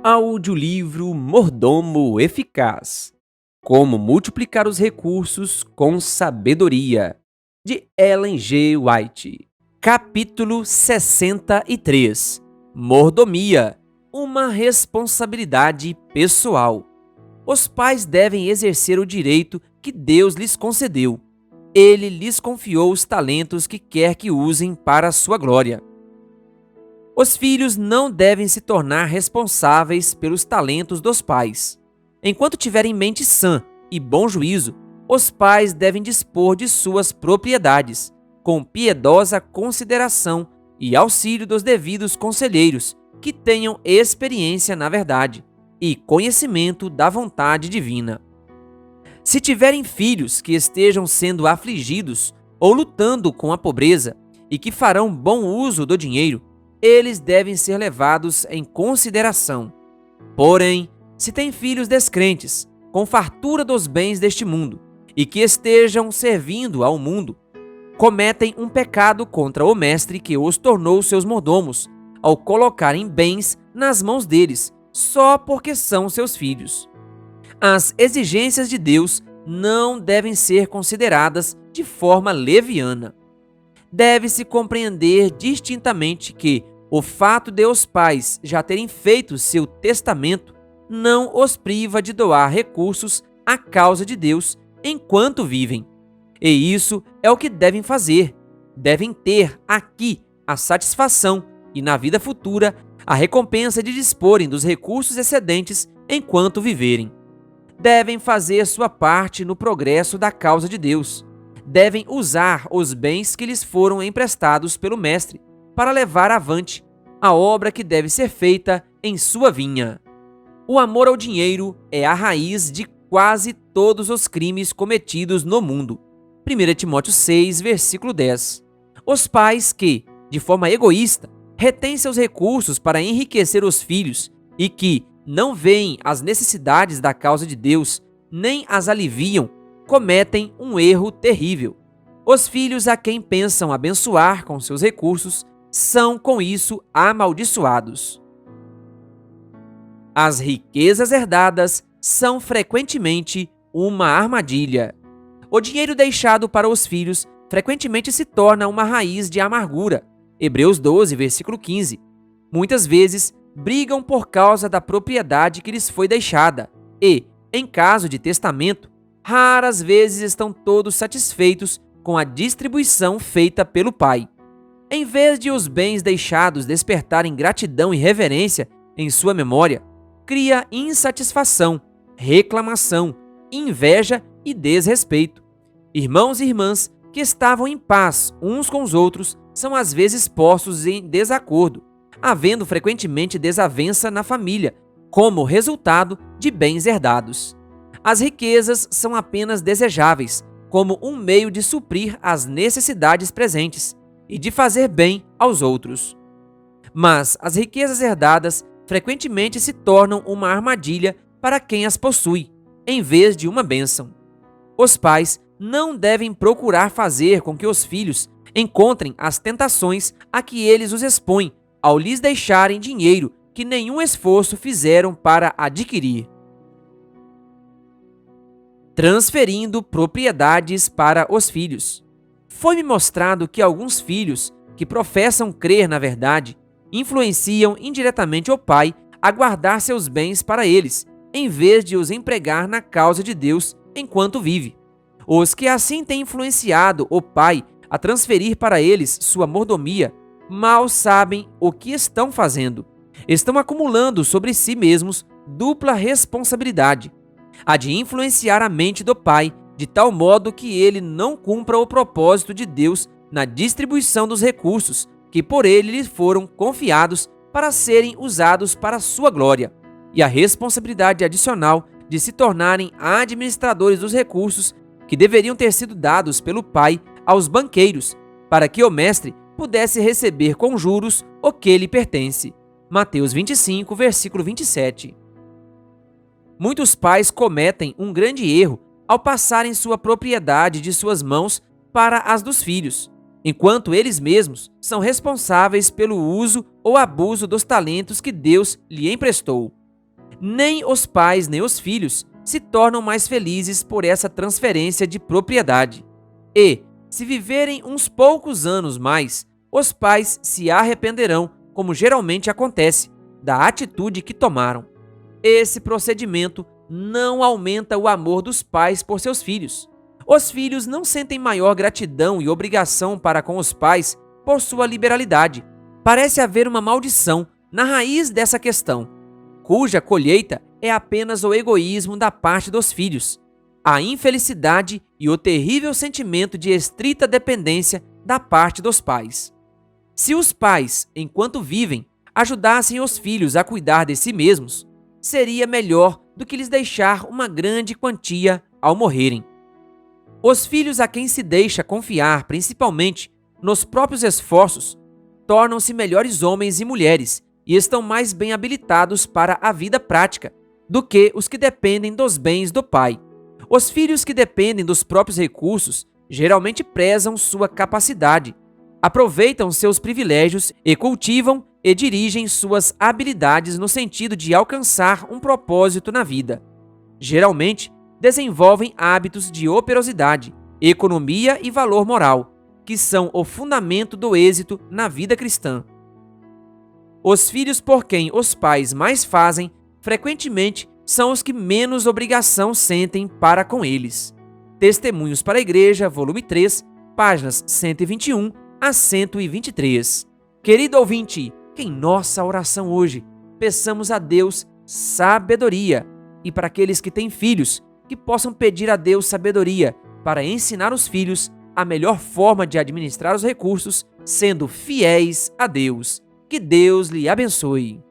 Audiolivro Mordomo Eficaz: Como multiplicar os recursos com sabedoria, de Ellen G. White. Capítulo 63: Mordomia, uma responsabilidade pessoal. Os pais devem exercer o direito que Deus lhes concedeu. Ele lhes confiou os talentos que quer que usem para a sua glória. Os filhos não devem se tornar responsáveis pelos talentos dos pais. Enquanto tiverem mente sã e bom juízo, os pais devem dispor de suas propriedades, com piedosa consideração e auxílio dos devidos conselheiros, que tenham experiência na verdade e conhecimento da vontade divina. Se tiverem filhos que estejam sendo afligidos ou lutando com a pobreza e que farão bom uso do dinheiro, eles devem ser levados em consideração. Porém, se têm filhos descrentes, com fartura dos bens deste mundo, e que estejam servindo ao mundo, cometem um pecado contra o mestre que os tornou seus mordomos, ao colocarem bens nas mãos deles, só porque são seus filhos. As exigências de Deus não devem ser consideradas de forma leviana. Deve-se compreender distintamente que o fato de os pais já terem feito seu testamento não os priva de doar recursos à causa de Deus enquanto vivem. E isso é o que devem fazer. Devem ter aqui a satisfação e na vida futura a recompensa de disporem dos recursos excedentes enquanto viverem. Devem fazer sua parte no progresso da causa de Deus. Devem usar os bens que lhes foram emprestados pelo mestre para levar avante a obra que deve ser feita em sua vinha. O amor ao dinheiro é a raiz de quase todos os crimes cometidos no mundo. 1 Timóteo 6, versículo 10. Os pais que, de forma egoísta, retêm seus recursos para enriquecer os filhos e que não veem as necessidades da causa de Deus, nem as aliviam, cometem um erro terrível. Os filhos a quem pensam abençoar com seus recursos são, com isso, amaldiçoados. As riquezas herdadas são frequentemente uma armadilha. O dinheiro deixado para os filhos frequentemente se torna uma raiz de amargura. Hebreus 12, versículo 15. Muitas vezes brigam por causa da propriedade que lhes foi deixada e, em caso de testamento, raras vezes estão todos satisfeitos com a distribuição feita pelo pai. Em vez de os bens deixados despertarem gratidão e reverência em sua memória, cria insatisfação, reclamação, inveja e desrespeito. Irmãos e irmãs que estavam em paz uns com os outros são às vezes postos em desacordo, havendo frequentemente desavença na família, como resultado de bens herdados. As riquezas são apenas desejáveis, como um meio de suprir as necessidades presentes e de fazer bem aos outros. Mas as riquezas herdadas frequentemente se tornam uma armadilha para quem as possui, em vez de uma bênção. Os pais não devem procurar fazer com que os filhos encontrem as tentações a que eles os expõem ao lhes deixarem dinheiro que nenhum esforço fizeram para adquirir. Transferindo propriedades para os filhos. Foi-me mostrado que alguns filhos que professam crer na verdade influenciam indiretamente o pai a guardar seus bens para eles, em vez de os empregar na causa de Deus enquanto vive. Os que assim têm influenciado o pai a transferir para eles sua mordomia, mal sabem o que estão fazendo. Estão acumulando sobre si mesmos dupla responsabilidade: a de influenciar a mente do pai de tal modo que ele não cumpra o propósito de Deus na distribuição dos recursos que por ele lhe foram confiados para serem usados para sua glória, e a responsabilidade adicional de se tornarem administradores dos recursos que deveriam ter sido dados pelo pai aos banqueiros, para que o mestre pudesse receber com juros o que lhe pertence. Mateus 25, versículo 27. Muitos pais cometem um grande erro ao passarem sua propriedade de suas mãos para as dos filhos, enquanto eles mesmos são responsáveis pelo uso ou abuso dos talentos que Deus lhe emprestou. Nem os pais nem os filhos se tornam mais felizes por essa transferência de propriedade. E, se viverem uns poucos anos mais, os pais se arrependerão, como geralmente acontece, da atitude que tomaram. Esse procedimento não aumenta o amor dos pais por seus filhos. Os filhos não sentem maior gratidão e obrigação para com os pais por sua liberalidade. Parece haver uma maldição na raiz dessa questão, cuja colheita é apenas o egoísmo da parte dos filhos, a infelicidade e o terrível sentimento de estrita dependência da parte dos pais. Se os pais, enquanto vivem, ajudassem os filhos a cuidar de si mesmos, seria melhor do que lhes deixar uma grande quantia ao morrerem. Os filhos a quem se deixa confiar principalmente nos próprios esforços tornam-se melhores homens e mulheres e estão mais bem habilitados para a vida prática do que os que dependem dos bens do pai. Os filhos que dependem dos próprios recursos geralmente prezam sua capacidade, aproveitam seus privilégios e cultivam e dirigem suas habilidades no sentido de alcançar um propósito na vida. Geralmente, desenvolvem hábitos de operosidade, economia e valor moral, que são o fundamento do êxito na vida cristã. Os filhos por quem os pais mais fazem, frequentemente, são os que menos obrigação sentem para com eles. Testemunhos para a Igreja, volume 3, páginas 121 a 123. Querido ouvinte, que em nossa oração hoje, peçamos a Deus sabedoria, e para aqueles que têm filhos, que possam pedir a Deus sabedoria para ensinar os filhos a melhor forma de administrar os recursos, sendo fiéis a Deus. Que Deus lhe abençoe.